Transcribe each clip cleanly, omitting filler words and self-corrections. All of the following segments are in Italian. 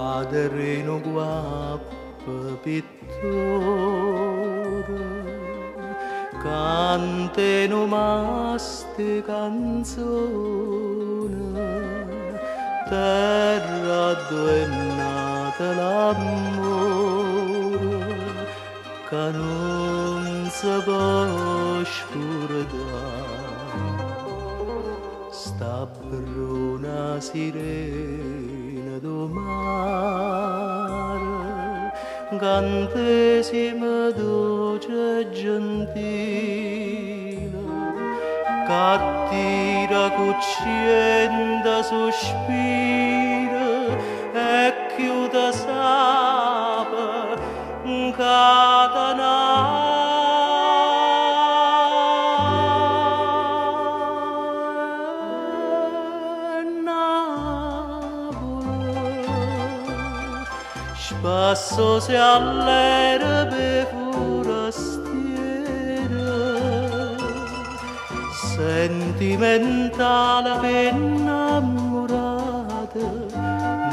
Quadrino guappo pittore, cantano maste canzoni, terra dove è nata l'amore, che non si può scordare. Sta bruna sirena do mare, cantesima dolce e gentile, cattiva cuccienda sospira e chiude sape incatenata. Spasso se all'erbe forastiera, sentimentale per innamorata,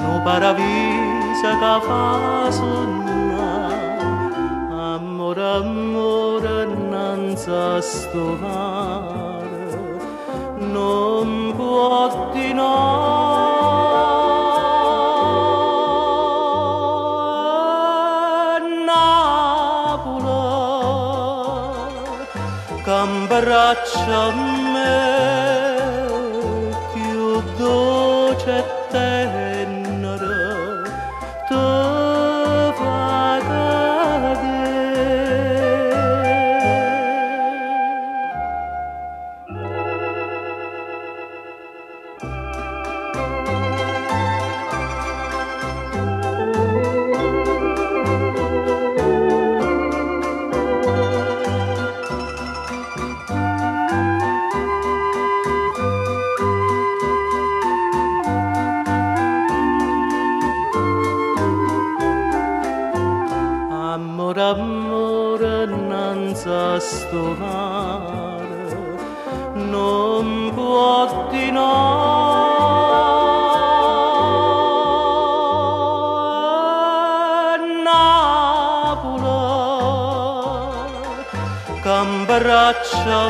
no paradiso che fa sonnare. Amore, amore, innanzi a sto mare, non può di no. Abbraccia me più dolce e tenera, tu fai Amore, innanzi a sto mare, non può di no. Napoli, che abbraccia